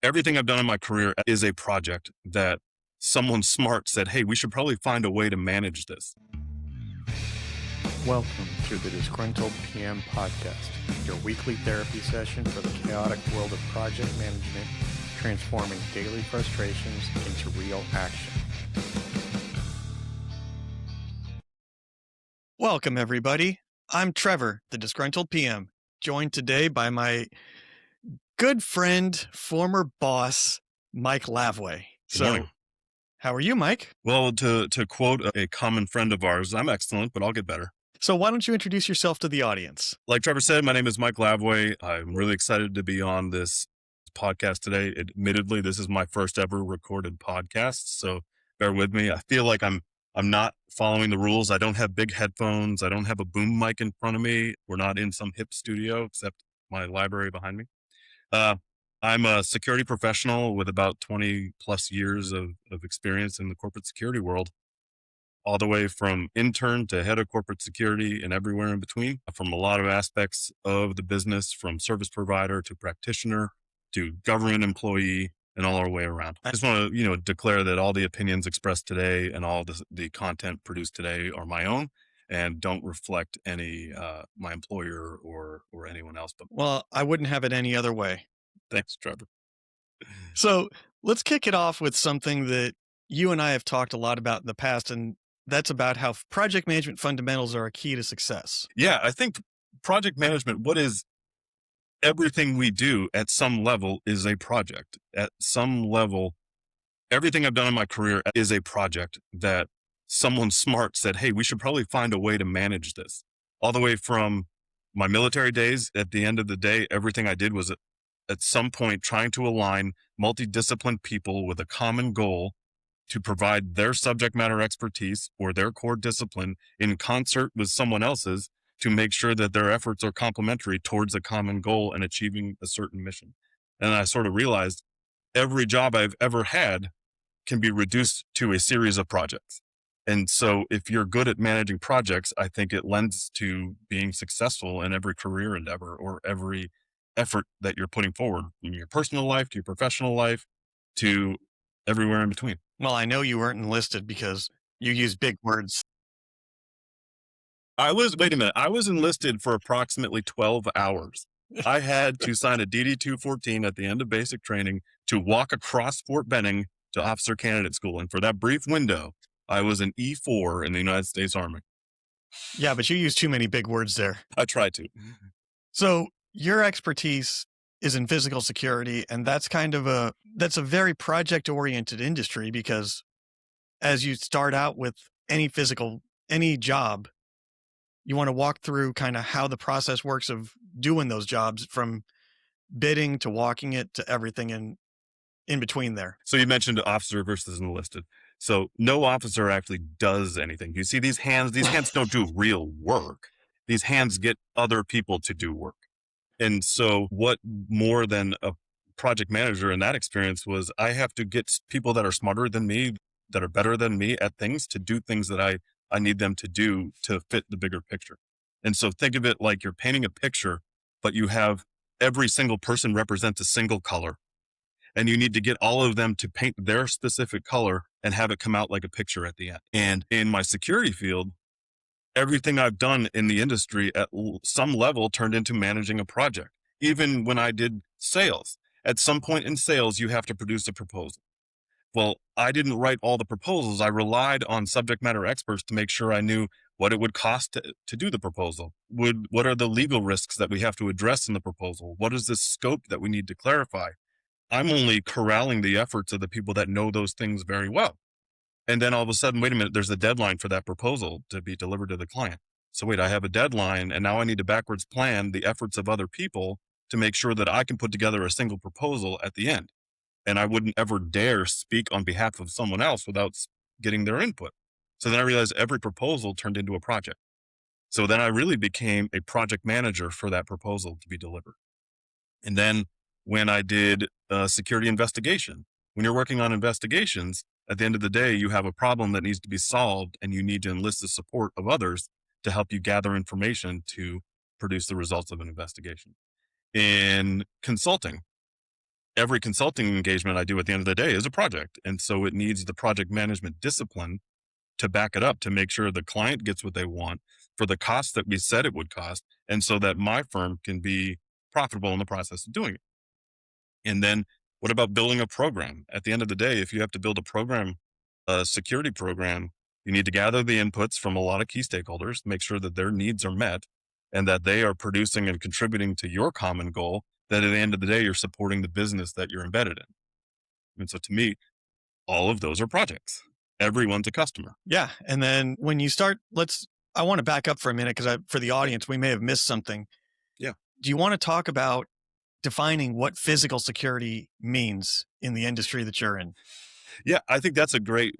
Everything I've done in my career is a project that someone smart said, hey, we should probably find a way to manage this. Welcome to the Disgruntled PM podcast, your weekly therapy session for the chaotic world of project management, transforming daily frustrations into real action. Welcome, everybody. I'm Trevor, the Disgruntled PM, joined today by my good friend, former boss, Mike Lavway. Good morning. How are you, Mike? Well, to quote a common friend of ours, I'm excellent, but I'll get better. So why don't you introduce yourself to the audience? Like Trevor said, my name is Mike Lavway. I'm really excited to be on this podcast today. Admittedly, this is my first ever recorded podcast, so bear with me. I feel like I'm not following the rules. I don't have big headphones. I don't have a boom mic in front of me. We're not in some hip studio, except my library behind me. I'm a security professional with about 20 plus years of experience in the corporate security world, all the way from intern to head of corporate security and everywhere in between, from a lot of aspects of the business, from service provider to practitioner to government employee and all our way around. I just want to, declare that all the opinions expressed today and all the content produced today are my own and don't reflect any my employer or anyone else. But Well, I wouldn't have it any other way. thanks, Trevor. So let's kick it off with something that you and I have talked a lot about in the past, and that's about how project management fundamentals are a key to success. Yeah, I think project management, what is everything we do at some level is a project. At some level, everything I've done in my career is a project that someone smart said, hey, we should probably find a way to manage this. All the way from my military days, at the end of the day, everything I did was at some point trying to align multidisciplined people with a common goal to provide their subject matter expertise or their core discipline in concert with someone else's to make sure that their efforts are complementary towards a common goal and achieving a certain mission. And I sort of realized every job I've ever had can be reduced to a series of projects. And so if you're good at managing projects, I think it lends to being successful in every career endeavor or every effort that you're putting forward in your personal life, to your professional life, to everywhere in between. Well, I know you weren't enlisted because you use big words. Wait a minute, I was enlisted for approximately 12 hours. I had to sign a DD-214 at the end of basic training to walk across Fort Benning to officer candidate school. And for that brief window, I was an E4 in the United States Army. Yeah, but you use too many big words there. I tried to. So your expertise is in physical security, and that's a very project-oriented industry because as you start out with any job, you want to walk through kind of how the process works of doing those jobs from bidding to walking it to everything in between there. So you mentioned officer versus enlisted. So no officer actually does anything. You see these hands don't do real work. These hands get other people to do work. And so what more than a project manager in that experience was I have to get people that are smarter than me, that are better than me at things to do things that I need them to do to fit the bigger picture. And so think of it like you're painting a picture, but you have every single person represents a single color. And you need to get all of them to paint their specific color and have it come out like a picture at the end. And in my security field, everything I've done in the industry at some level turned into managing a project. Even when I did sales, at some point in sales, you have to produce a proposal. Well, I didn't write all the proposals. I relied on subject matter experts to make sure I knew what it would cost to do the proposal. What are the legal risks that we have to address in the proposal? What is the scope that we need to clarify? I'm only corralling the efforts of the people that know those things very well. And then all of a sudden, wait a minute, there's a deadline for that proposal to be delivered to the client. So wait, I have a deadline and now I need to backwards plan the efforts of other people to make sure that I can put together a single proposal at the end. And I wouldn't ever dare speak on behalf of someone else without getting their input. So then I realized every proposal turned into a project. So then I really became a project manager for that proposal to be delivered. And then when I did a security investigation, when you're working on investigations, at the end of the day, you have a problem that needs to be solved and you need to enlist the support of others to help you gather information to produce the results of an investigation. In consulting, every consulting engagement I do at the end of the day is a project. And so it needs the project management discipline to back it up, to make sure the client gets what they want for the cost that we said it would cost. And so that my firm can be profitable in the process of doing it. And then what about building a program? At the end of the day, if you have to build a program, a security program, you need to gather the inputs from a lot of key stakeholders, make sure that their needs are met and that they are producing and contributing to your common goal, that at the end of the day, you're supporting the business that you're embedded in. And so to me, all of those are projects. Everyone's a customer. Yeah. And then when you start, I want to back up for a minute because for the audience, we may have missed something. Yeah. Do you want to talk about defining what physical security means in the industry that you're in? Yeah, I think that's a great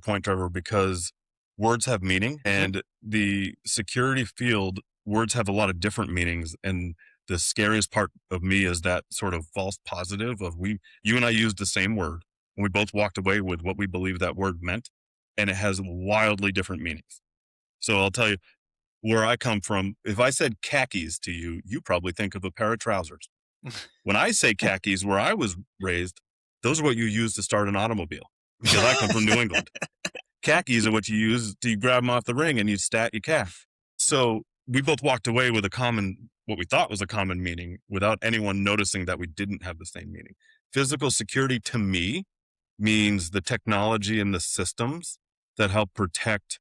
point, Trevor, because words have meaning, and the security field, words have a lot of different meanings. And the scariest part of me is that sort of false positive of you and I used the same word, and we both walked away with what we believe that word meant, and it has wildly different meanings. So I'll tell you where I come from. If I said khakis to you, you probably think of a pair of trousers. When I say khakis, where I was raised, those are what you use to start an automobile, because I come from New England. Khakis are what you use to grab them off the ring and you stat your calf. So we both walked away with what we thought was a common meaning without anyone noticing that we didn't have the same meaning. Physical security to me means the technology and the systems that help protect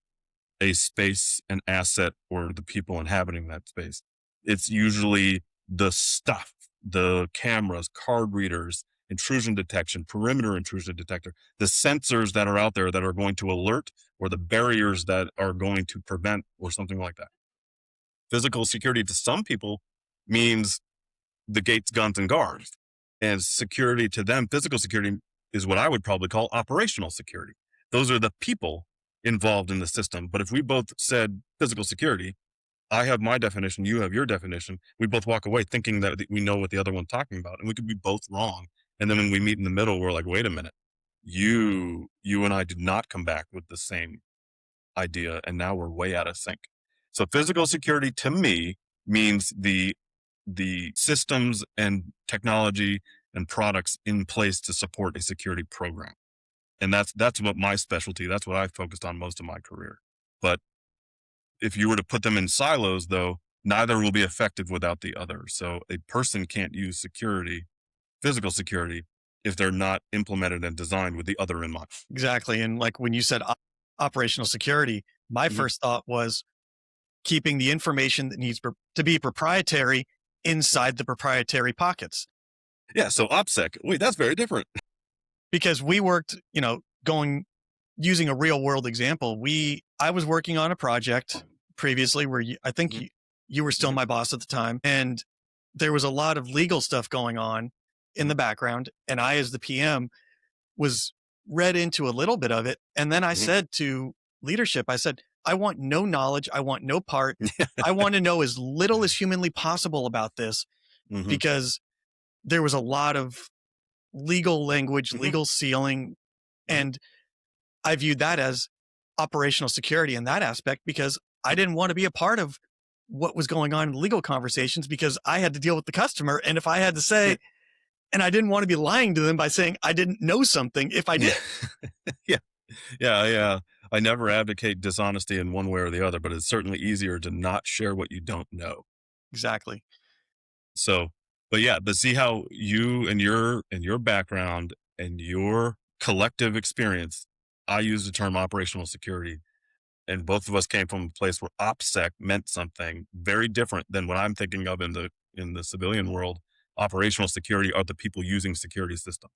a space, an asset, or the people inhabiting that space. It's usually the stuff, the cameras, card readers, intrusion detection, perimeter intrusion detector, the sensors that are out there that are going to alert, or the barriers that are going to prevent, or something like that. Physical security to some people means the gates, guns, and guards. And security to them, physical security, is what I would probably call operational security. Those are the people involved in the system. But if we both said physical security, I have my definition, you have your definition, we both walk away thinking that we know what the other one's talking about, and we could be both wrong. And then when we meet in the middle, we're like, wait a minute, you and I did not come back with the same idea, and now we're way out of sync. So physical security to me means the systems and technology and products in place to support a security program. And that's what my specialty, that's what I've focused on most of my career. But if you were to put them in silos, though, neither will be effective without the other. So a person can't use security, physical security, if they're not implemented and designed with the other in mind. Exactly. And like when you said operational security, my first thought was keeping the information that needs to be proprietary inside the proprietary pockets. Yeah. So OPSEC, wait, that's very different. Because we worked, using a real world example, I was working on a project previously where I think you were still my boss at the time. And there was a lot of legal stuff going on in the background. And I, as the PM, was read into a little bit of it. And then I said to leadership, I said, I want no knowledge. I want no part. I want to know as little as humanly possible about this, because there was a lot of legal language, legal sealing. And I viewed that as operational security in that aspect, because I didn't want to be a part of what was going on in legal conversations, because I had to deal with the customer. And if I had to say, and I didn't want to be lying to them by saying I didn't know something if I did. Yeah. I never advocate dishonesty in one way or the other, but it's certainly easier to not share what you don't know. Exactly. So, but see how you and your background and your collective experience, I use the term operational security, and both of us came from a place where OPSEC meant something very different than what I'm thinking of in the civilian world. Operational security are the people using security systems.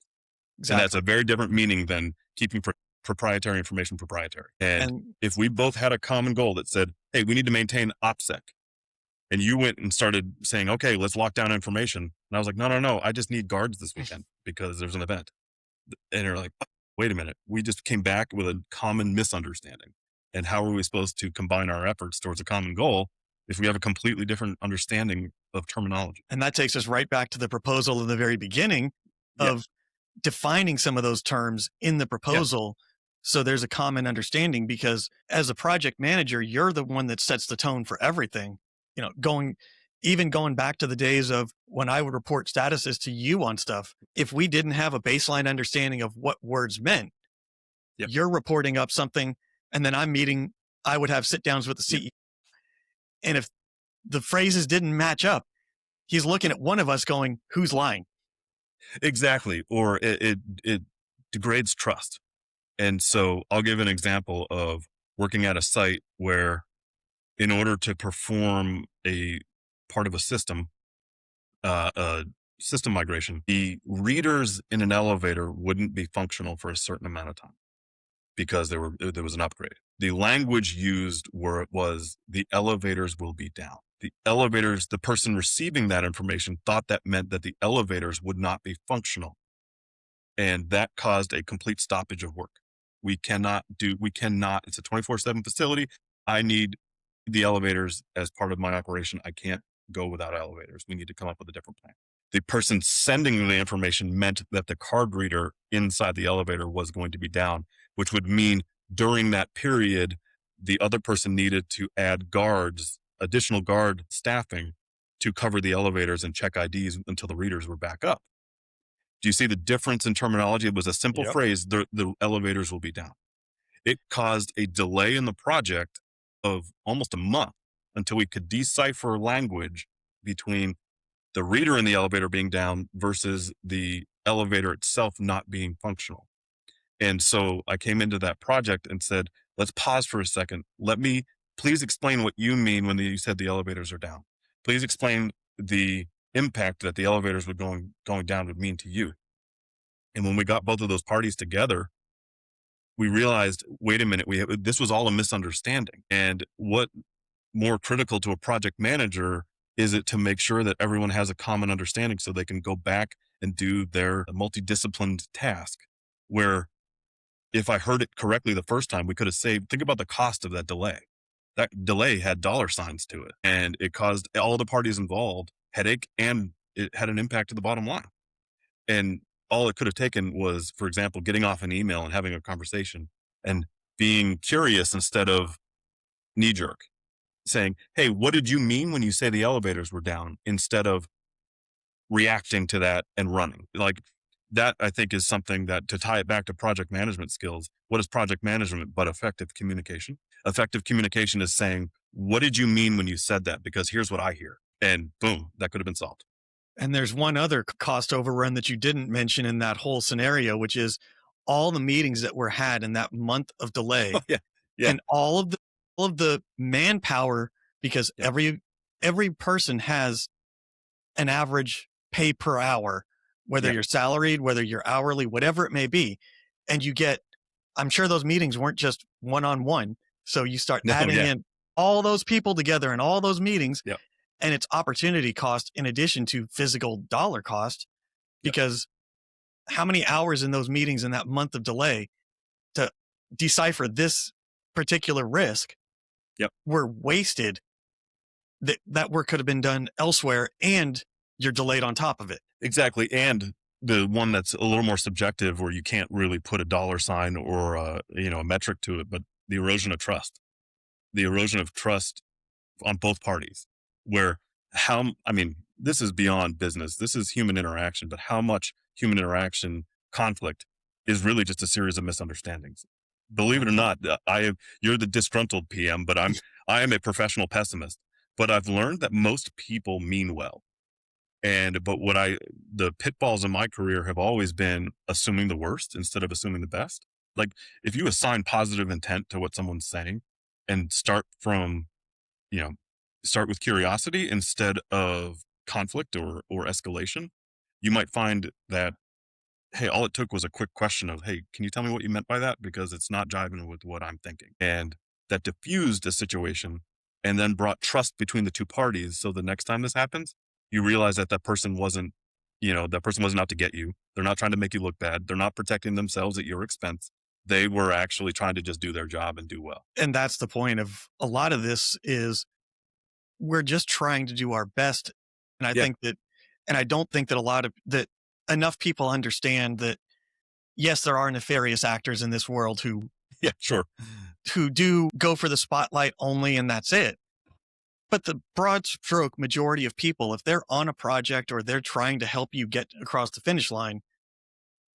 Exactly. And that's a very different meaning than keeping proprietary information proprietary. And if we both had a common goal that said, hey, we need to maintain OPSEC, and you went and started saying, okay, let's lock down information. And I was like, no, I just need guards this weekend because there's an event. And you're like, oh, wait a minute. We just came back with a common misunderstanding. And how are we supposed to combine our efforts towards a common goal if we have a completely different understanding of terminology? And that takes us right back to the proposal in the very beginning of defining some of those terms in the proposal. So there's a common understanding, because as a project manager, you're the one that sets the tone for everything, even going back to the days of when I would report statuses to you on stuff, if we didn't have a baseline understanding of what words meant, Yep. you're reporting up something, and then I would have sit downs with the Yep. CEO. And if the phrases didn't match up, he's looking at one of us going, who's lying? Exactly. Or it degrades trust. And so I'll give an example of working at a site where, in order to perform a part of a system migration, the readers in an elevator wouldn't be functional for a certain amount of time because there was an upgrade. The language used where it was the elevators will be down. The person receiving that information thought that meant that the elevators would not be functional. And that caused a complete stoppage of work. It's a 24/7 facility. I need the elevators as part of my operation. I can't go without elevators. We need to come up with a different plan. The person sending the information meant that the card reader inside the elevator was going to be down, which would mean during that period, the other person needed to add additional guard staffing to cover the elevators and check IDs until the readers were back up. Do you see the difference in terminology? It was a simple Yep. phrase, the elevators will be down. It caused a delay in the project of almost a month until we could decipher language between the reader in the elevator being down versus the elevator itself not being functional. And so I came into that project and said, let's pause for a second. Please explain what you mean when you said the elevators are down. Please explain the impact that the elevators were going down would mean to you. And when we got both of those parties together, we realized, wait a minute, this was all a misunderstanding. And what more critical to a project manager is it to make sure that everyone has a common understanding so they can go back and do their multidisciplined task. Where if I heard it correctly the first time, we could have saved, think about the cost of that delay. That delay had dollar signs to it, and it caused all the parties involved headache, and it had an impact to the bottom line. And all it could have taken was, for example, getting off an email and having a conversation and being curious instead of knee jerk, saying, hey, what did you mean when you say the elevators were down, instead of reacting to that and running. Like that, I think, is something that, to tie it back to project management skills, what is project management but effective communication? Effective communication is saying, what did you mean when you said that? Because here's what I hear. And boom, that could have been solved. And there's one other cost overrun that you didn't mention in that whole scenario, which is all the meetings that were had in that month of delay, Oh, yeah. Yeah. and all of the manpower, because Yeah. every person has an average pay per hour, whether Yeah. you're salaried, whether you're hourly, whatever it may be. And I'm sure those meetings weren't just one-on-one. So you start No, adding yeah. in all those people together in all those meetings, Yep. and it's opportunity cost in addition to physical dollar cost, Yep. because how many hours in those meetings in that month of delay to decipher this particular risk Yep. were wasted, that work could have been done elsewhere, and you're delayed on top of it. Exactly. And the one that's a little more subjective, where you can't really put a dollar sign or a metric to it, but the erosion of trust. The erosion of trust on both parties, where this is beyond business. This is human interaction, but how much human interaction conflict is really just a series of misunderstandings. Believe it or not, you're the disgruntled PM, but I am a professional pessimist. But I've learned that most people mean well. The pitfalls in my career have always been assuming the worst instead of assuming the best. Like, if you assign positive intent to what someone's saying and start with curiosity instead of conflict or escalation, you might find that, hey, all it took was a quick question of, hey, can you tell me what you meant by that? Because it's not jiving with what I'm thinking. And that diffused a situation and then brought trust between the two parties. So the next time this happens, you realize that person wasn't out to get you. They're not trying to make you look bad. They're not protecting themselves at your expense. They were actually trying to just do their job and do well. And that's the point of a lot of this, is we're just trying to do our best. And I don't think that enough people understand that, yes, there are nefarious actors in this world who Yeah, sure. do go for the spotlight only, and that's it. But the broad stroke majority of people, if they're on a project or they're trying to help you get across the finish line,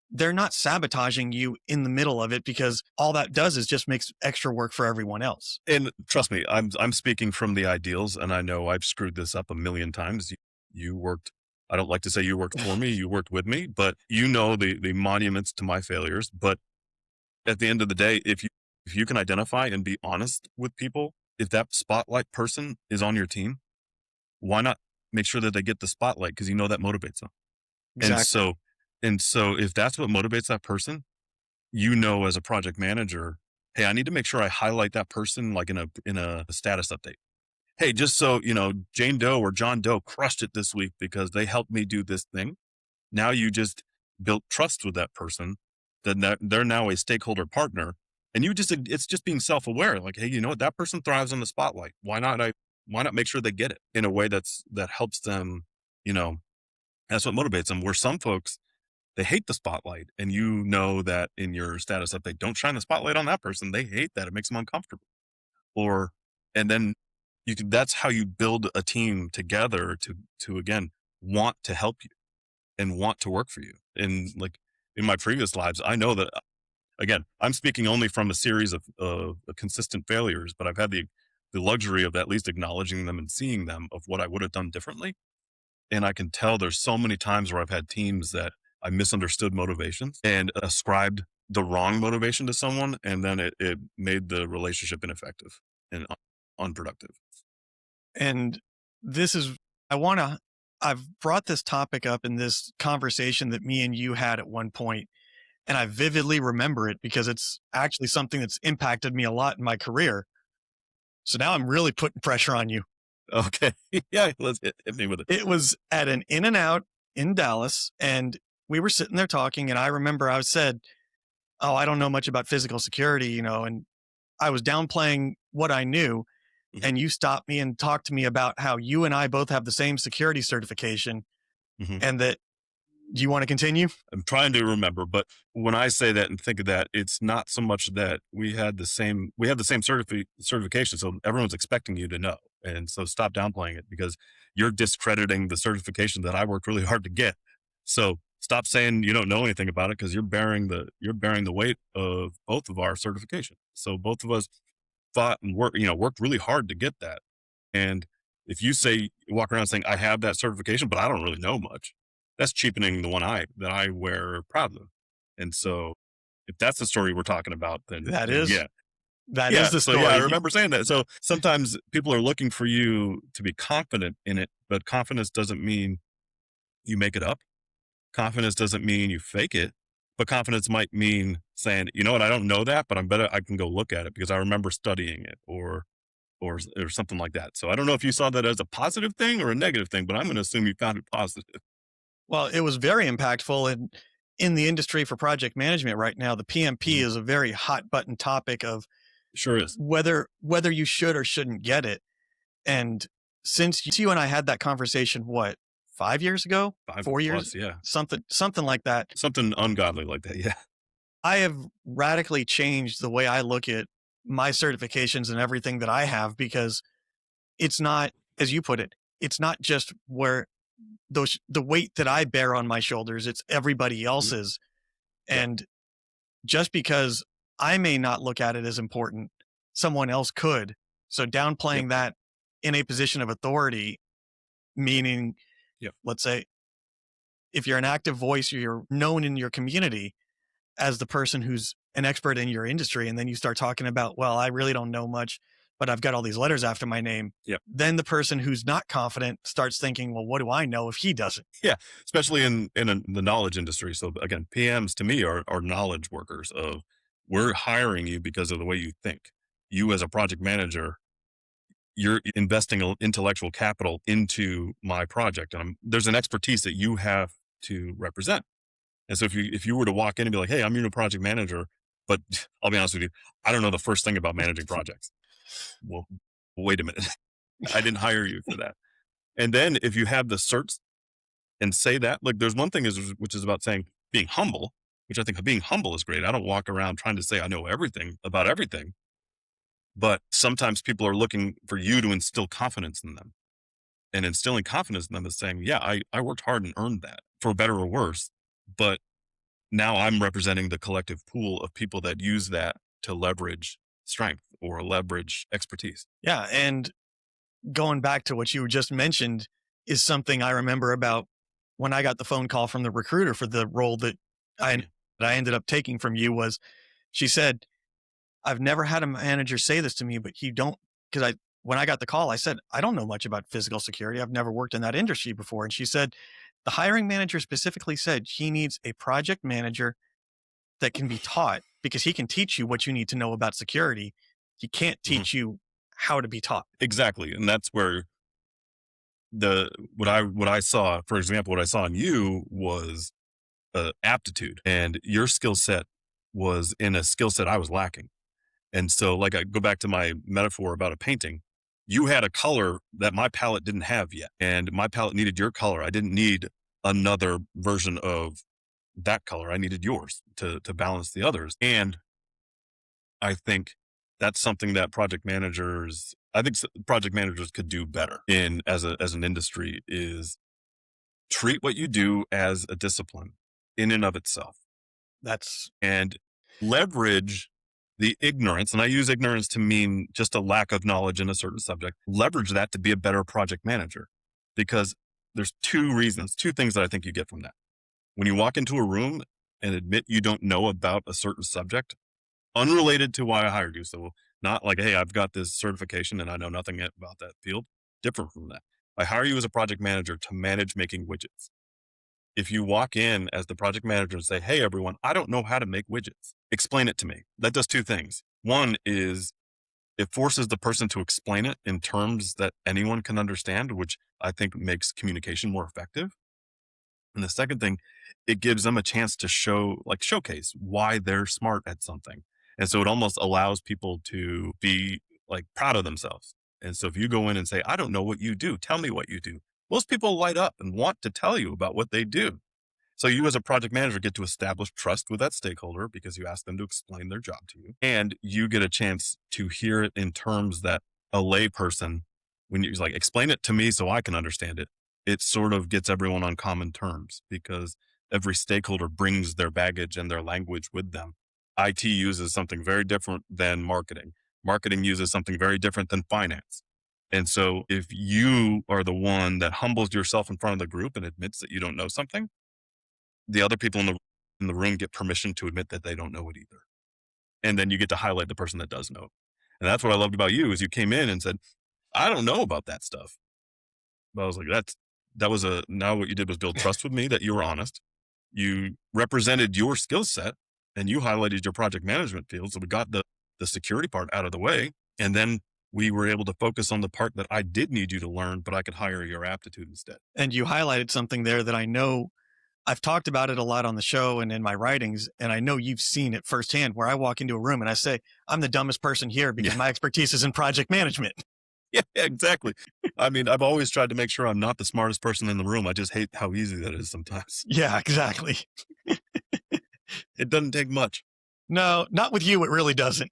they're not sabotaging you in the middle of it, because all that does is just makes extra work for everyone else. And trust me, I'm speaking from the ideals, and I know I've screwed this up a million times. You worked. I don't like to say you worked for me. You worked with me, but you know the monuments to my failures. But at the end of the day, if you can identify and be honest with people, if that spotlight person is on your team, why not make sure that they get the spotlight, because you know that motivates them. And Exactly. so if that's what motivates that person, you know, as a project manager, hey, I need to make sure I highlight that person like in a status update. Hey, just so you know, Jane Doe or John Doe crushed it this week because they helped me do this thing. Now you just built trust with that person, that they're now a stakeholder partner, and it's just being self-aware. Like, hey, you know what? That person thrives on the spotlight. Why not make sure they get it in a way that helps them, you know, that's what motivates them. Where some folks, they hate the spotlight, and you know that in your status update, don't shine the spotlight on that person. They hate that. It makes them uncomfortable. Or and then that's how you build a team together to again want to help you and want to work for you. And like in my previous lives, I know that again, I'm speaking only from a series of consistent failures, but I've had the luxury of at least acknowledging them and seeing them of what I would have done differently. And I can tell there's so many times where I've had teams that I misunderstood motivations and ascribed the wrong motivation to someone. And then it made the relationship ineffective and unproductive. And this is, I want to, I've brought this topic up in this conversation that me and you had at one point, and I vividly remember it because it's actually something that's impacted me a lot in my career. So now I'm really putting pressure on you. Okay. Yeah. Let's hit me with it. It was at an In-N-Out in Dallas, and we were sitting there talking, and I remember I said, "Oh, I don't know much about physical security, and I was downplaying what I knew." Hmm. And you stopped me and talked to me about how you and I both have the same security certification, Hmm. and that, do you want to continue? I'm trying to remember, but when I say that and think of that, it's not so much that we have the same certification. So everyone's expecting you to know. And so stop downplaying it, because you're discrediting the certification that I worked really hard to get. So stop saying you don't know anything about it, because you're bearing the weight of both of our certification. So both of us fought and worked really hard to get that. And if you walk around saying I have that certification, but I don't really know much, that's cheapening the one that I wear proudly. And so if that's the story we're talking about, That then is yeah. that is Yeah. the So yeah, I story. remember saying that. So sometimes people are looking for you to be confident in it, but confidence doesn't mean you make it up. Confidence doesn't mean you fake it, but confidence might mean saying, you know what, I don't know that, but I can go look at it because I remember studying it, or something like that. So I don't know if you saw that as a positive thing or a negative thing, but I'm going to assume you found it positive. Well, it was very impactful, and in the industry for project management right now, the PMP Mhm. is a very hot button topic of Sure is. whether you should or shouldn't get it. And since you and I had that conversation, what, 5 years ago, Five 4 years, plus, yeah. something like that, Something ungodly like that, yeah. I have radically changed the way I look at my certifications and everything that I have, because it's not, as you put it, it's not just where the weight that I bear on my shoulders, it's everybody Mhm. else's. Yep, And just because I may not look at it as important, someone else could. So yep, downplaying that in a position of authority, meaning, yep. let's say, if you're an active voice, you're known in your community as the person who's an expert in your industry, and then you start talking about, well, I really don't know much, but I've got all these letters after my name. Yep. Then the person who's not confident starts thinking, well, what do I know if he doesn't? Yeah, especially in the knowledge industry. So again, PMs to me are knowledge workers of, we're hiring you because of the way you think. You as a project manager, you're investing intellectual capital into my project, and there's an expertise that you have to represent. And so if you were to walk in and be like, "Hey, I'm your new project manager," but I'll be honest with you, I don't know the first thing about managing projects. Well, wait a minute, I didn't hire you for that. And then if you have the certs and say that, like, there's one thing which is about saying being humble, which I think being humble is great. I don't walk around trying to say I know everything about everything. But sometimes people are looking for you to instill confidence in them. And instilling confidence in them is saying, yeah, I worked hard and earned that, for better or worse. But now I'm representing the collective pool of people that use that to leverage strength or leverage expertise. Yeah. And going back to what you just mentioned is something I remember about when I got the phone call from the recruiter for the role that I ended up taking from you. Was she said, I've never had a manager say this to me, but you don't, because when I got the call, I said, I don't know much about physical security. I've never worked in that industry before. And she said, the hiring manager specifically said he needs a project manager that can be taught, because he can teach you what you need to know about security. He can't teach you how to be taught. Exactly. And that's where what I saw, for example, what I saw in you was aptitude, and your skill set was in a skill set I was lacking. And so, like, I go back to my metaphor about a painting. You had a color that my palette didn't have yet, and my palette needed your color. I didn't need another version of that color. I needed yours to balance the others. And I think that's something that project managers could do better in as an industry, is treat what you do as a discipline in and of itself, and leverage the ignorance. And I use ignorance to mean just a lack of knowledge in a certain subject. Leverage that to be a better project manager, because there's two things that I think you get from that. When you walk into a room and admit you don't know about a certain subject, unrelated to why I hired you. So not like, hey, I've got this certification and I know nothing about that field. Different from that. I hire you as a project manager to manage making widgets. If you walk in as the project manager and say, hey, everyone, I don't know how to make widgets, explain it to me. That does two things. One is it forces the person to explain it in terms that anyone can understand, which I think makes communication more effective. And the second thing, it gives them a chance to showcase why they're smart at something. And so it almost allows people to be like proud of themselves. And so if you go in and say, I don't know what you do, tell me what you do, most people light up and want to tell you about what they do. So you as a project manager get to establish trust with that stakeholder because you ask them to explain their job to you. And you get a chance to hear it in terms that a layperson, when you're like, explain it to me so I can understand it, it sort of gets everyone on common terms, because every stakeholder brings their baggage and their language with them. IT uses something very different than marketing. Marketing uses something very different than finance. And so if you are the one that humbles yourself in front of the group and admits that you don't know something, the other people in the room get permission to admit that they don't know it either. And then you get to highlight the person that does know. And that's what I loved about you, is you came in and said, I don't know about that stuff. But I was like, now what you did was build trust with me, that you were honest. You represented your skill set and you highlighted your project management field. So we got the security part out of the way. And then we were able to focus on the part that I did need you to learn, but I could hire your aptitude instead. And you highlighted something there that I know I've talked about it a lot on the show and in my writings, and I know you've seen it firsthand, where I walk into a room and I say, I'm the dumbest person here because my expertise is in project management. Yeah, exactly. I mean, I've always tried to make sure I'm not the smartest person in the room. I just hate how easy that is sometimes. Yeah, exactly. It doesn't take much. No, not with you. It really doesn't.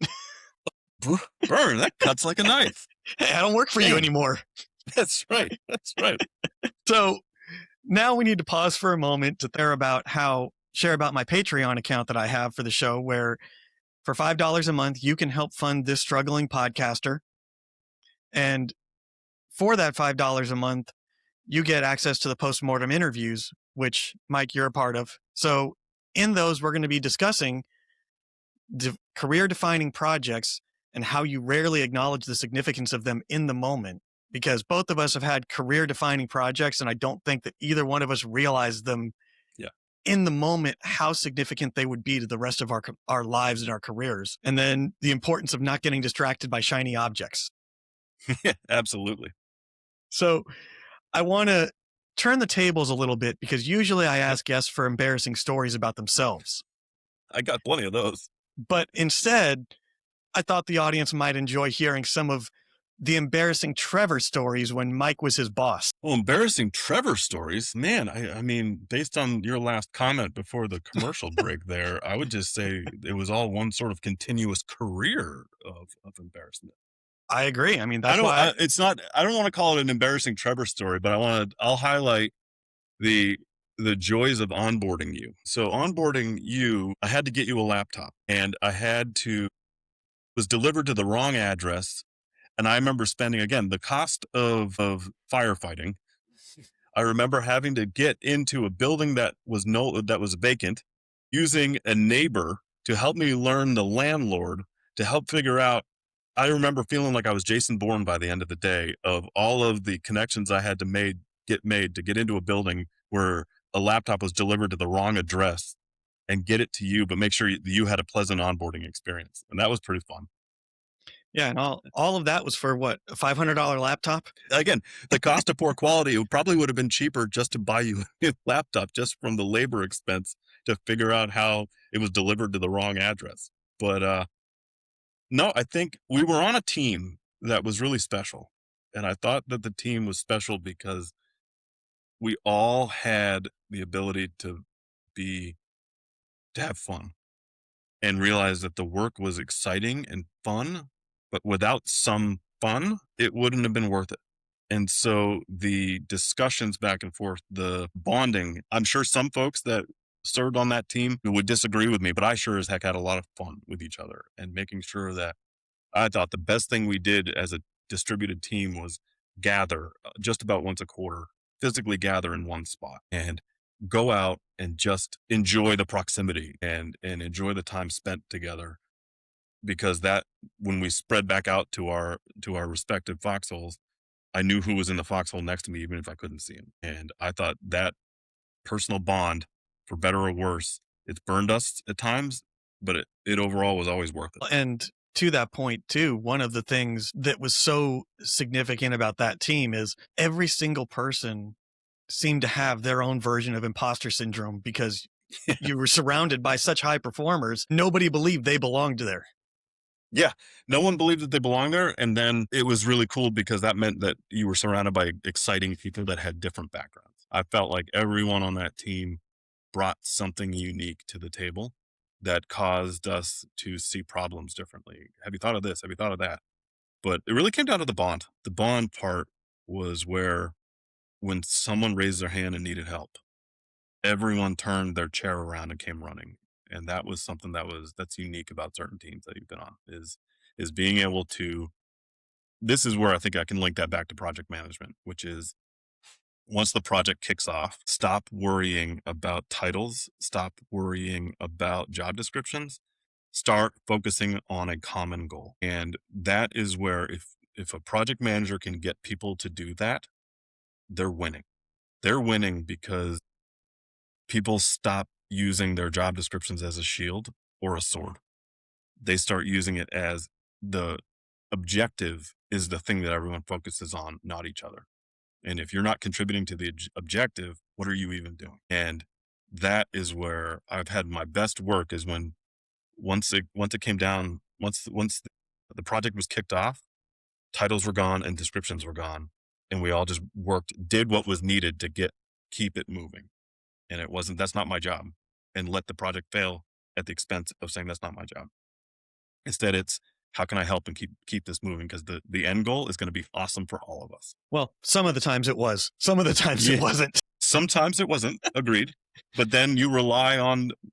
Burn, that cuts like a knife. Hey, I don't work for you anymore. That's right. That's right. So now we need to pause for a moment to share about my Patreon account that I have for the show, where for $5 a month, you can help fund this struggling podcaster. And for that $5 a month, you get access to the postmortem interviews, which, Mike, you're a part of. So in those, we're going to be discussing career-defining projects and how you rarely acknowledge the significance of them in the moment, because both of us have had career-defining projects, and I don't think that either one of us realized them in the moment, how significant they would be to the rest of our lives and our careers. And then the importance of not getting distracted by shiny objects. Yeah, absolutely. So I want to turn the tables a little bit, because usually I ask guests for embarrassing stories about themselves. I got plenty of those. But instead, I thought the audience might enjoy hearing some of the embarrassing Trevor stories when Mike was his boss. Well, embarrassing Trevor stories, man. I mean, based on your last comment before the commercial break there, I would just say it was all one sort of continuous career of embarrassment. I agree. I mean, I that's don't, why it's not, I don't want to call it an embarrassing Trevor story, but I'll highlight the, the joys of onboarding you. So onboarding you, I had to get you a laptop and was delivered to the wrong address. And I remember spending, again, the cost of firefighting. I remember having to get into a building that was vacant, using a neighbor to help me learn the landlord, to help figure out. I remember feeling like I was Jason Bourne by the end of the day, of all of the connections I had to get made to get into a building where a laptop was delivered to the wrong address and get it to you, but make sure you had a pleasant onboarding experience. And that was pretty fun. yeah, and all of that was for what, a $500 laptop? Again, the cost of poor quality, it probably would have been cheaper just to buy you a laptop, just from the labor expense to figure out how it was delivered to the wrong address. But no, I think we were on a team that was really special. And I thought that the team was special because we all had the ability be, to have fun and realize that the work was exciting and fun, but without some fun, it wouldn't have been worth it. And so the discussions back and forth, the bonding, I'm sure some folks that served on that team would disagree with me, but I sure as heck had a lot of fun with each other and making sure that I thought the best thing we did as a distributed team was gather just about once a quarter, physically gather in one spot and go out and just enjoy the proximity and enjoy the time spent together. Because that, when we spread back out to our respective foxholes, I knew who was in the foxhole next to me, even if I couldn't see him. And I thought that personal bond, for better or worse, it's burned us at times, but it overall was always worth it. And to that point too, one of the things that was so significant about that team is every single person seemed to have their own version of imposter syndrome because you were surrounded by such high performers. Nobody believed they belonged there. Yeah, no one believed that they belonged there. And then it was really cool because that meant that you were surrounded by exciting people that had different backgrounds. I felt like everyone on that team brought something unique to the table that caused us to see problems differently. Have you thought of this? Have you thought of that? But it really came down to the bond. The bond part was where, when someone raised their hand and needed help, everyone turned their chair around and came running. And that was something that's unique about certain teams that you've been on, is being able to, this is where I think I can link that back to project management, which is, once the project kicks off, stop worrying about titles, stop worrying about job descriptions, start focusing on a common goal. And that is where, if a project manager can get people to do that, they're winning. They're winning because people stop using their job descriptions as a shield or a sword. They start using it as the objective is the thing that everyone focuses on, not each other. And if you're not contributing to the objective, what are you even doing? And that is where I've had my best work, is when once it came down, once the project was kicked off, titles were gone and descriptions were gone. And we all just did what was needed to keep it moving. And that's not my job, and let the project fail at the expense of saying that's not my job. Instead, it's, how can I help and keep this moving? Because the end goal is going to be awesome for all of us. Well, some of the times it was, some of the times it wasn't. Sometimes it wasn't, agreed. But then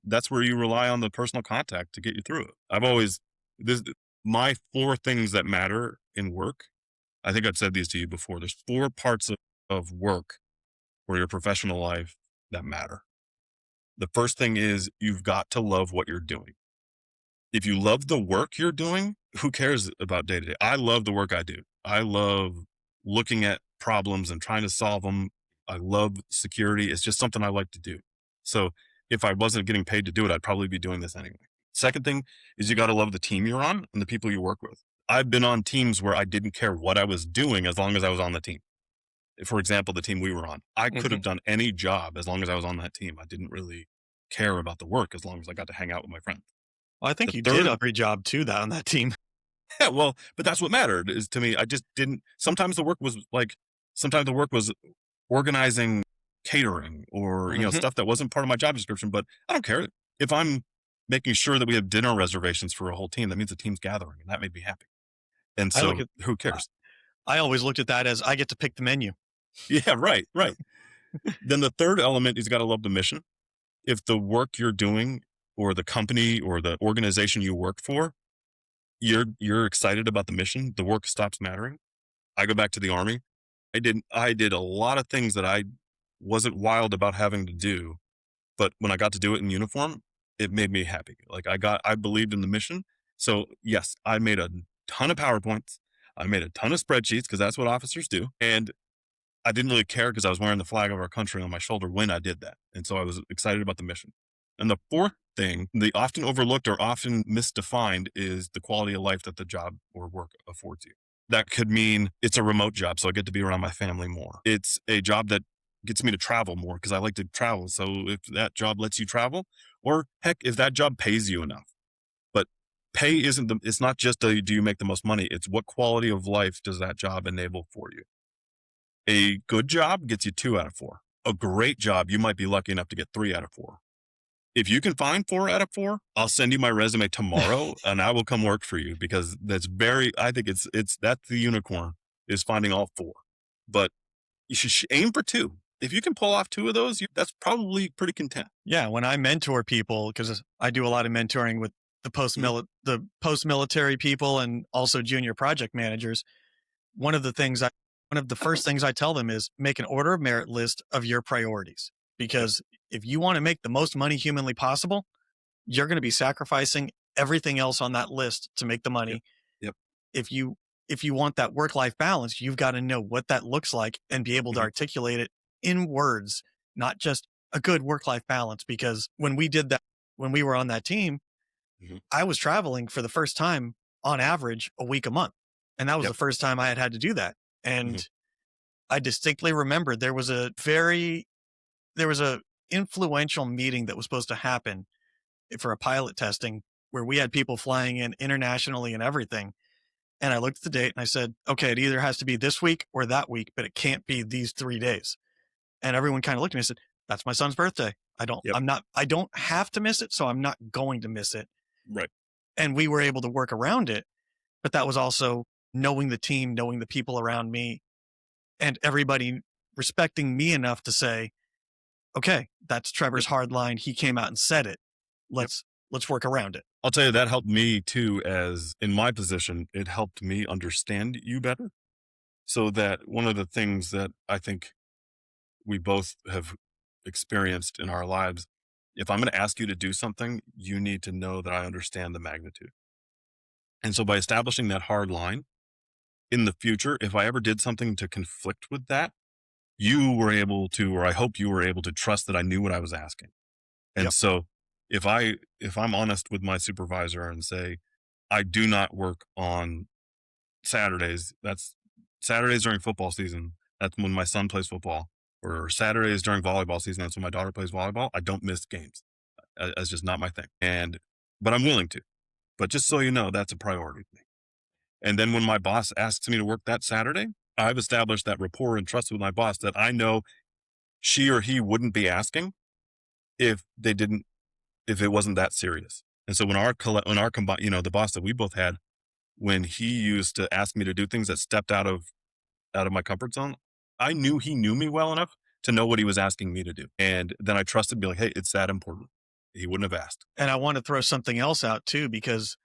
that's where you rely on the personal contact to get you through it. My 4 things that matter in work, I think I've said these to you before. There's 4 parts of work or your professional life that matter. The first thing is, you've got to love what you're doing. If you love the work you're doing, who cares about day to day? I love the work I do. I love looking at problems and trying to solve them. I love security. It's just something I like to do. So if I wasn't getting paid to do it, I'd probably be doing this anyway. Second thing is, you got to love the team you're on and the people you work with. I've been on teams where I didn't care what I was doing as long as I was on the team. For example, the team we were on, I could have done any job as long as I was on that team. I didn't really care about the work as long as I got to hang out with my friends. Well, I think you did a great job too, on that team. Yeah, well, but that's what mattered is to me. I just didn't. Sometimes the work was organizing catering or Hmm. stuff that wasn't part of my job description. But I don't care if I'm making sure that we have dinner reservations for a whole team. That means the team's gathering, and that made me happy. And I look so, at, who I cares? I always looked at that as I get to pick the menu. Yeah, right, right. Then the third element is you got to love the mission. If the work you're doing, or the company, or the organization you work for, you're excited about the mission, the work stops mattering. I go back to the army. I did a lot of things that I wasn't wild about having to do, but when I got to do it in uniform, it made me happy. Like I believed in the mission. So yes, I made a ton of PowerPoints. I made a ton of spreadsheets because that's what officers do. And I didn't really care because I was wearing the flag of our country on my shoulder when I did that. And so I was excited about the mission. And the fourth thing, the often overlooked or often misdefined, is the quality of life that the job or work affords you. That could mean it's a remote job, so I get to be around my family more. It's a job that gets me to travel more because I like to travel. So if that job lets you travel, or heck, if that job pays you enough. But pay isn't it's not just do you make the most money, it's what quality of life does that job enable for you. A good job gets you 2 out of 4. A great job, you might be lucky enough to get 3 out of 4. If you can find 4 out of 4, I'll send you my resume tomorrow and I will come work for you because I think that's the unicorn is finding all 4. But you should aim for 2. If you can pull off 2 of those, that's probably pretty content. Yeah, when I mentor people, because I do a lot of mentoring with Mhm. the post military people and also junior project managers. One of the things I one of the first things I tell them is make an order of merit list of your priorities. Yep. Because if you want to make the most money humanly possible, you're going to be sacrificing everything else on that list to make the Yep. money. Yep. If you want that work life balance, you've got to know what that looks like and be able to Mhm. articulate it in words, not just a good work life balance. Because when we did that, when we were on that team, Mhm. I was traveling for the first time on average a week a month. And that was the Yep. first time I had to do that. Mhm. And I distinctly remember there was a influential meeting that was supposed to happen for a pilot testing where we had people flying in internationally and everything. And I looked at the date and I said, okay, it either has to be this week or that week, but it can't be these 3 days. And everyone kind of looked at me and said, that's my son's birthday. Yep. I don't have to miss it. So I'm not going to miss it. Right. And we were able to work around it. But that was also knowing the team, knowing the people around me, and everybody respecting me enough to say, okay, that's Yep. Trevor's hard line. He came out and said it. Yep. Let's work around it. I'll tell you that helped me too, as in my position, it helped me understand you better. So that one of the things that I think we both have experienced in our lives, if I'm going to ask you to do something, you need to know that I understand the magnitude. And so by establishing that hard line in the future, if I ever did something to conflict with that, you were able to, or I hope you were able to trust that I knew what I was asking. And Yep. so if I'm honest with my supervisor and say, I do not work on Saturdays, that's Saturdays during football season. That's when my son plays football. Or Saturdays during volleyball season. That's when my daughter plays volleyball. I don't miss games. That's just not my thing. But I'm willing to. But just so you know, that's a priority for me. And then when my boss asks me to work that Saturday, I've established that rapport and trust with my boss that I know she or he wouldn't be asking if they didn't, if it wasn't that serious. And so when our combined, the boss that we both had, when he used to ask me to do things that stepped out of my comfort zone, I knew he knew me well enough to know what he was asking me to do. And then I trusted, be like, hey, it's that important. He wouldn't have asked. And I want to throw something else out too, because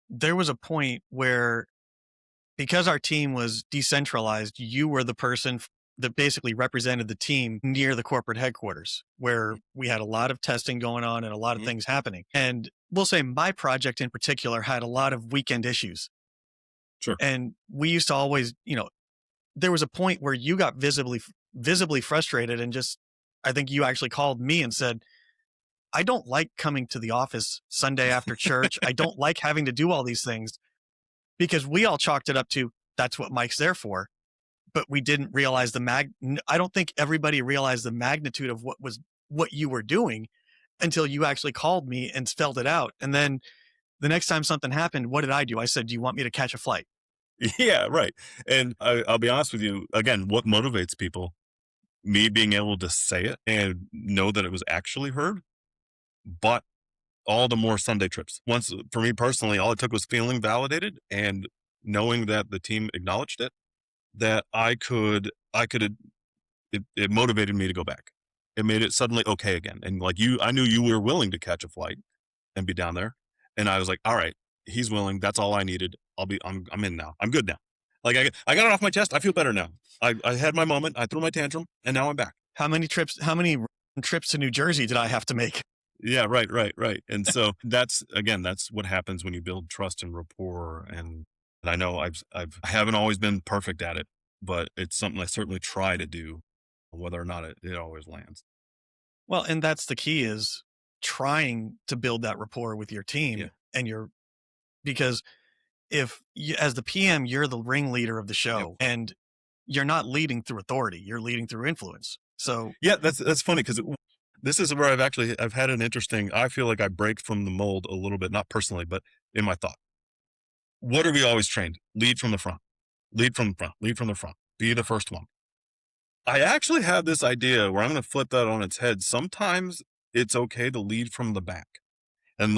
there was a point where, because our team was decentralized, you were the person that basically represented the team near the corporate headquarters, where we had a lot of testing going on and a lot of Mhm. things happening. And we'll say my project in particular had a lot of weekend issues. Sure. And we used to always, there was a point where you got visibly frustrated and just, I think you actually called me and said, I don't like coming to the office Sunday after church. I don't like having to do all these things, because we all chalked it up to that's what Mike's there for. But we didn't realize I don't think everybody realized the magnitude of what you were doing until you actually called me and spelled it out. And then The next time something happened, what did I do? I said, do you want me to catch a flight? Yeah, right. And I'll be honest with you, again, what motivates people, me being able to say it and know that it was actually heard, but all the more Sunday trips. Once, for me personally, all it took was feeling validated and knowing that the team acknowledged it, that it motivated me to go back. It made it suddenly okay again. And like you, I knew you were willing to catch a flight and be down there. And I was like, all right, he's willing. That's all I needed. I'm in now. I'm good now. Like I got it off my chest. I feel better now. I had my moment. I threw my tantrum and now I'm back. How many trips to New Jersey did I have to make? Yeah, right. And so that's what happens when you build trust and rapport. And I know I haven't always been perfect at it, but it's something I certainly try to do, whether or not it always lands. Well, and that's the key, is trying to build that rapport with your team. Yeah. And because if you, as the PM, you're the ringleader of the show, and you're not leading through authority, you're leading through influence. So Yeah, that's funny because this is where I've had an interesting. I feel like I break from the mold a little bit, not personally, but in my thought. What are we always trained? Lead from the front, lead from the front, lead from the front. Be the first one. I actually have this idea where I'm going to flip that on its head. Sometimes it's okay to lead from the back, and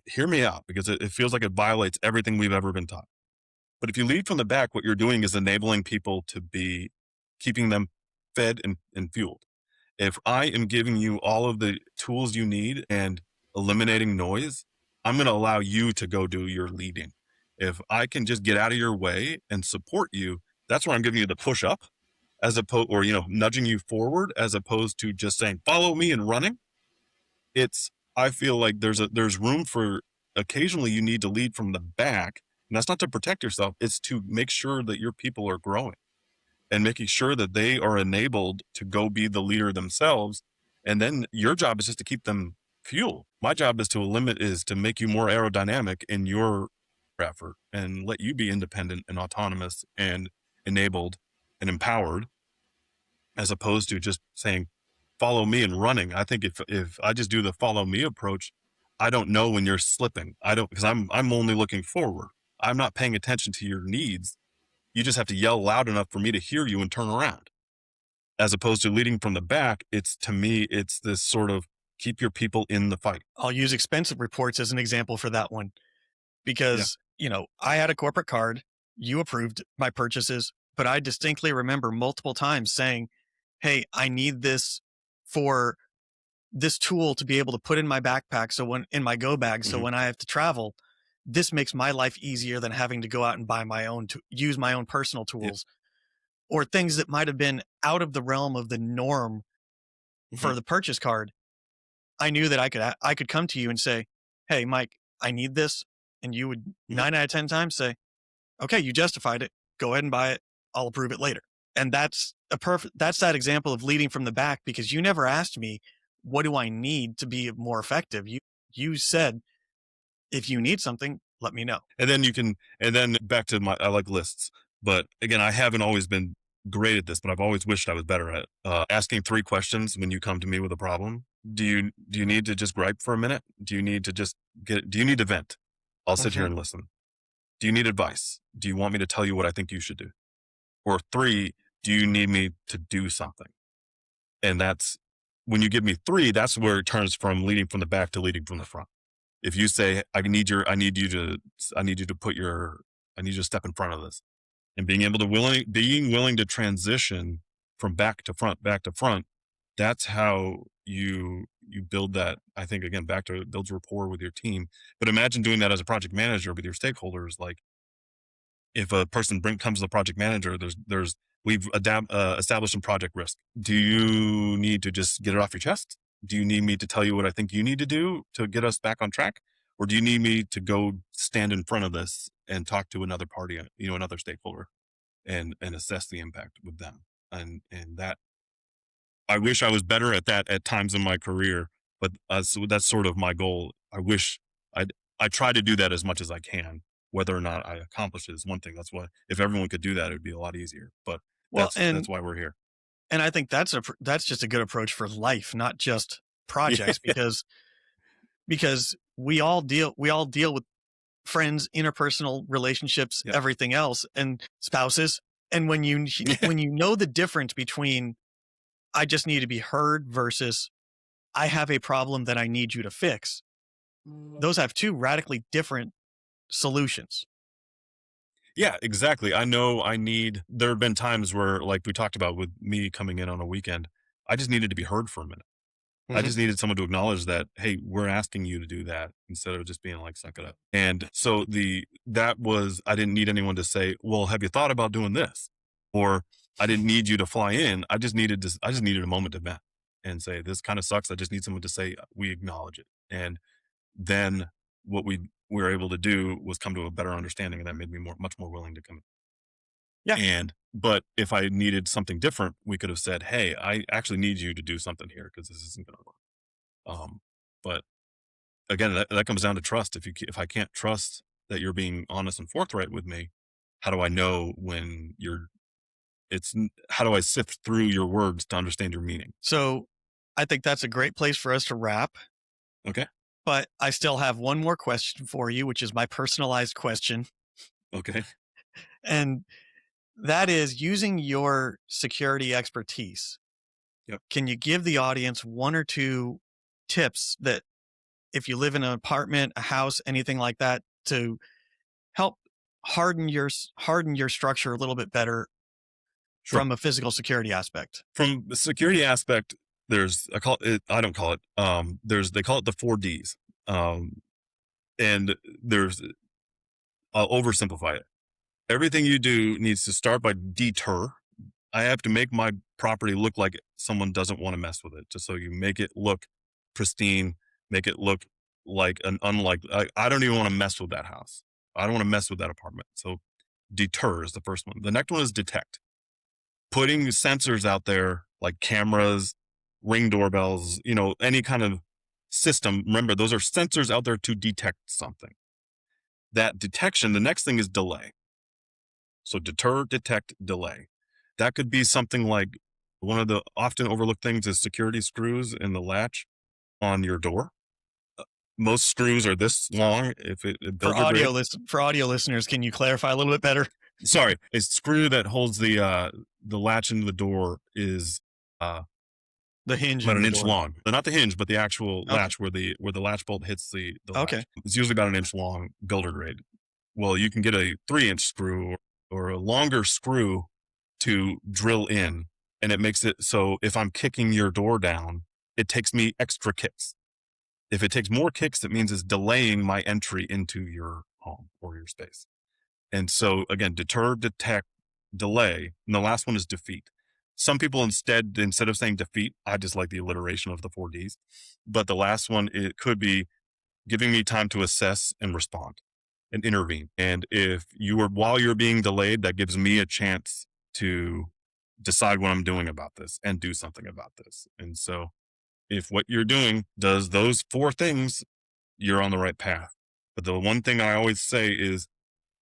hear me out, because it feels like it violates everything we've ever been taught. But if you lead from the back, what you're doing is enabling people to be keeping them fed and fueled. If I am giving you all of the tools you need and eliminating noise, I'm going to allow you to go do your leading. If I can just get out of your way and support you, that's where I'm giving you the push up, as opposed, or, nudging you forward, as opposed to just saying, follow me and running. I feel like there's room for, occasionally you need to lead from the back. And that's not to protect yourself. It's to make sure that your people are growing and making sure that they are enabled to go be the leader themselves. And then your job is just to keep them fueled. My job is to make you more aerodynamic in your effort and let you be independent and autonomous and enabled and empowered, as opposed to just saying, follow me and running. I think if I just do the follow me approach, I don't know when you're slipping. Because I'm only looking forward. I'm not paying attention to your needs. You just have to yell loud enough for me to hear you and turn around. As opposed to leading from the back, to me, it's this sort of keep your people in the fight. I'll use expensive reports as an example for that one, because, I had a corporate card, you approved my purchases, but I distinctly remember multiple times saying, hey, I need this for this tool to be able to put in my backpack. So in my go bag, so when I have to travel, this makes my life easier than having to go out and buy use my own personal tools, or things that might have been out of the realm of the norm for the purchase card. I knew that I could come to you and say, hey, Mike, I need this. And you would 9 out of 10 times say, okay, you justified it. Go ahead and buy it. I'll approve it later. And that's that example of leading from the back, because you never asked me, what do I need to be more effective? You said, if you need something, let me know. And then back to I like lists, but again, I haven't always been great at this, but I've always wished I was better at asking 3 questions when you come to me with a problem. Do you need to just gripe for a minute? Do you need to vent? I'll sit here and listen. Do you need advice? Do you want me to tell you what I think you should do? Or 3, do you need me to do something? And that's when you give me 3, that's where it turns from leading from the back to leading from the front. If you say, I need you to step in front of this, and being willing to transition from back to front, that's how you build that. I think, again, back to it builds rapport with your team. But imagine doing that as a project manager with your stakeholders. Like, if a person comes as a project manager, we've established some project risk. Do you need to just get it off your chest? Do you need me to tell you what I think you need to do to get us back on track? Or do you need me to go stand in front of this and talk to another party, another stakeholder, and assess the impact with them? And that, I wish I was better at that at times in my career, but so that's sort of my goal. I try to do that as much as I can. Whether or not I accomplish it is one thing. That's why, if everyone could do that, it would be a lot easier. But that's why we're here. And I think that's just a good approach for life, not just projects, because we all deal with friends, interpersonal relationships, Yep. everything else, and spouses. And when you know the difference between I just need to be heard versus I have a problem that I need you to fix, those have two radically different solutions. Yeah, exactly. I know there have been times where, like we talked about with me coming in on a weekend, I just needed to be heard for a minute. I Mhm. just needed someone to acknowledge that, hey, we're asking you to do that instead of just being like, suck it up. And so I didn't need anyone to say, well, have you thought about doing this? Or I didn't need you to fly in. I just needed a moment to vent and say, this kind of sucks. I just need someone to say, we acknowledge it. And then what we were able to do was come to a better understanding, and that made me much more willing to come Yeah. in. But if I needed something different, we could have said, hey, I actually need you to do something here because this isn't going to work. But again, that comes down to trust. If I can't trust that you're being honest and forthright with me, how do I know when how do I sift through your words to understand your meaning? So I think that's a great place for us to wrap. Okay. But I still have one more question for you, which is my personalized question. Okay. And that is using your security expertise. Yep. Can you give the audience one or two tips that if you live in an apartment, a house, anything like that, to help harden your structure a little bit better Sure. from a physical security aspect? From the security aspect, I don't call it, they call it the 4Ds. And I'll oversimplify it. Everything you do needs to start by deter. I have to make my property look like someone doesn't want to mess with it. Just so you make it look pristine, make it look like I don't even want to mess with that house. I don't want to mess with that apartment. So deter is the first one. The next one is detect. Putting sensors out there like cameras, ring doorbells, any kind of system. Remember, those are sensors out there to detect something. That detection, the next thing is delay. So deter, detect, delay. That could be something like one of the often overlooked things is security screws in the latch on your door. Most screws are this long. If it For builder grade, audio listeners, can you clarify a little bit better? sorry, a screw that holds the latch into the door is The hinge about in an the inch door. long. Not the hinge, but the actual Okay. latch where the latch bolt hits the Okay. latch. It's usually about an inch long, builder grade. Well, you can get a 3-inch screw or a longer screw to drill in, and it makes it so if I'm kicking your door down, it takes me extra kicks. If it takes more kicks, it means it's delaying my entry into your home or your space. And so again, deter, detect, delay. And the last one is defeat. Some people instead of saying defeat, I just like the alliteration of the 4Ds. But the last one, it could be giving me time to assess and respond and intervene. And while you're being delayed, that gives me a chance to decide what I'm doing about this and do something about this. And so if what you're doing does those 4 things, you're on the right path. But the one thing I always say is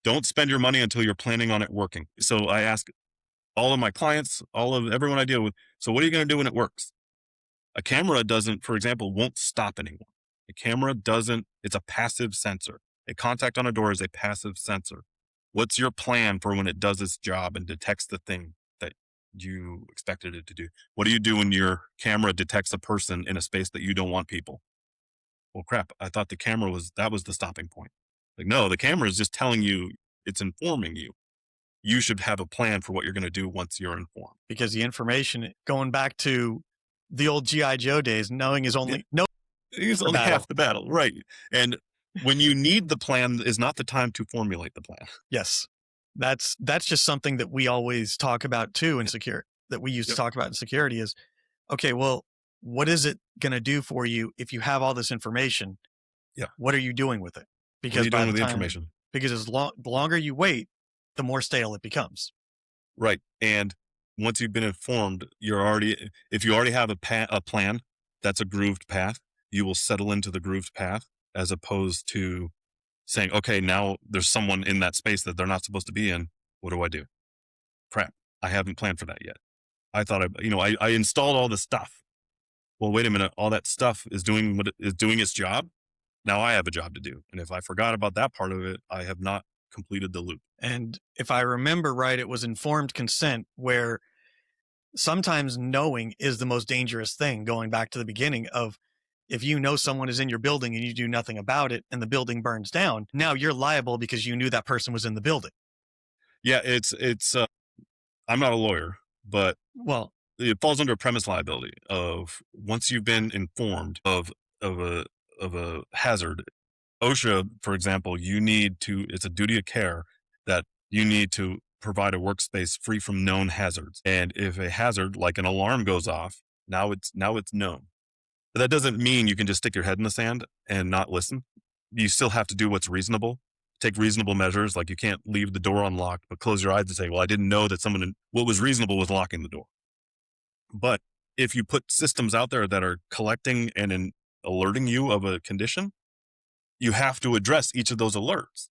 don't spend your money until you're planning on it working. So I ask all of my clients, all of everyone I deal with, so what are you going to do when it works? A camera for example, won't stop anyone. A camera it's a passive sensor. A contact on a door is a passive sensor. What's your plan for when it does its job and detects the thing that you expected it to do? What do you do when your camera detects a person in a space that you don't want people? Well, crap, I thought that was the stopping point. Like, no, the camera is just telling you, it's informing you. You should have a plan for what you're going to do once you're informed. Because the information, going back to the old GI Joe days, knowing is only no. It's only half the battle, right? And when you need the plan is not the time to formulate the plan. Yes, that's just something that we always talk about too in security. That we used to Yep. talk about in security is, okay, well, what is it going to do for you if you have all this information? Yeah. What are you doing with it? What are you doing with the information? Because the longer you wait, the more stale it becomes. Right. And once you've been informed, if you already have a plan, that's a grooved path. You will settle into the grooved path as opposed to saying, okay, now there's someone in that space that they're not supposed to be in. What do I do? Crap. I haven't planned for that yet. I thought I installed all this stuff. Well, wait a minute. All that stuff is doing its job. Now I have a job to do. And if I forgot about that part of it, I have not completed the loop. And if I remember right, it was informed consent where sometimes knowing is the most dangerous thing, going back to the beginning of if you know someone is in your building and you do nothing about it and the building burns down, now you're liable because you knew that person was in the building. Yeah, I'm not a lawyer, but Well, it falls under premise liability of once you've been informed of a of a hazard. OSHA, for example, it's a duty of care that you need to provide a workspace free from known hazards. And if a hazard like an alarm goes off, now it's known. But that doesn't mean you can just stick your head in the sand and not listen. You still have to do what's reasonable. Take reasonable measures, like you can't leave the door unlocked, but close your eyes and say, "Well, I didn't know that what was reasonable was locking the door." But if you put systems out there that are collecting and alerting you of a condition, you have to address each of those alerts.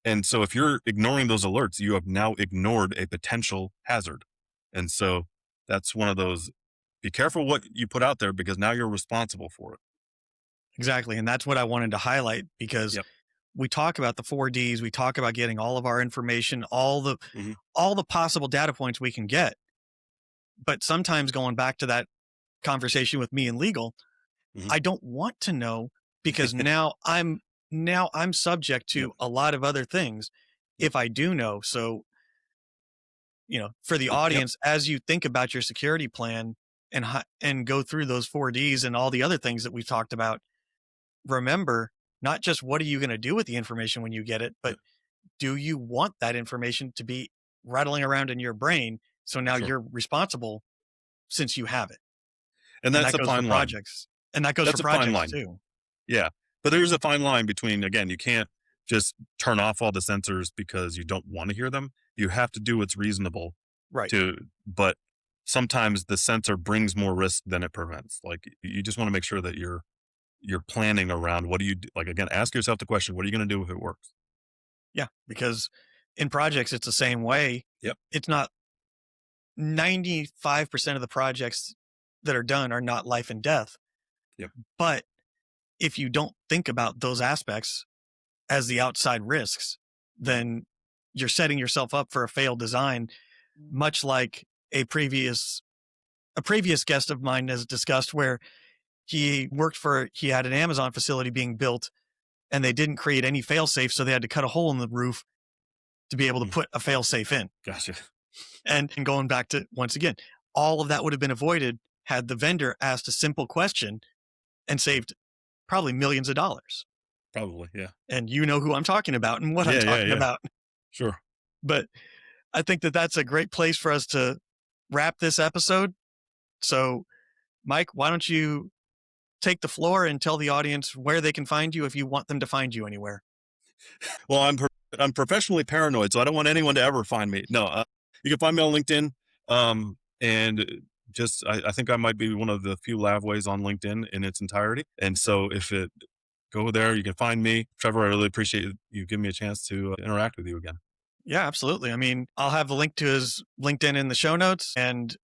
And so if you're ignoring those alerts, you have now ignored a potential hazard. And so that's one of those, be careful what you put out there because now you're responsible for it. exactly. And that's what I wanted to highlight because Yep. we talk about the 4Ds, we talk about getting all of our information, Mhm. all the possible data points we can get. But sometimes going back to that conversation with me in legal, Mhm. I don't want to know because now I'm subject Yep. to a lot of other things Yep. if I do know. So, for the Yep. audience, as you think about your security plan and go through those 4Ds and all the other things that we've talked about, remember not just what are you going to do with the information when you get it, but Yep. do you want that information to be rattling around in your brain? So now Sure. you're responsible since you have it. And And that's that a goes for fine line. projects. And that goes for That's a fine projects line. too. Yeah. But there's a fine line between, again, you can't just turn off all the sensors because you don't want to hear them. You have to do what's reasonable Right. but sometimes the sensor brings more risk than it prevents. Like you just want to make sure that you're planning around what do you do? Like, again, ask yourself the question, what are you going to do if it works? Yeah. Because in projects, it's the same way. Yep. It's not 95% of the projects that are done are not life and death. Yep. But if you don't think about those aspects as the outside risks, then you're setting yourself up for a failed design, much like a previous guest of mine has discussed where he had an Amazon facility being built and they didn't create any fail safe. So they had to cut a hole in the roof to be able to put a fail safe in. Gotcha. And going back to, once again, all of that would have been avoided had the vendor asked a simple question and saved probably millions of dollars. Probably. Yeah. And you know who I'm talking about and what I'm Yeah. Yeah. talking Yeah. about. Sure. But I think that that's a great place for us to wrap this episode. So, Mike, why don't you take the floor and tell the audience where they can find you if you want them to find you anywhere? Well, I'm professionally paranoid, so I don't want anyone to ever find me. No, you can find me on LinkedIn. And I think I might be one of the few Lavways on LinkedIn in its entirety. And so go there, you can find me. Trevor, I really appreciate you giving me a chance to interact with you again. Yeah, absolutely. I mean, I'll have the link to his LinkedIn in the show notes. And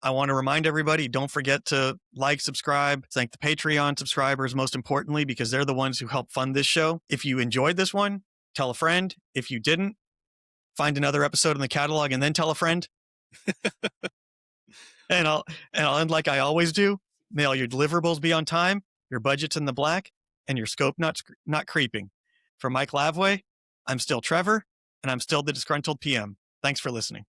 I want to remind everybody, don't forget to like, subscribe, thank the Patreon subscribers, most importantly, because they're the ones who help fund this show. If you enjoyed this one, tell a friend. If you didn't, find another episode in the catalog and then tell a friend. and I'll end like I always do. May all your deliverables be on time, your budget's in the black, and your scope not creeping. For Mike Lavway, I'm still Trevor, and I'm still the disgruntled PM. Thanks for listening.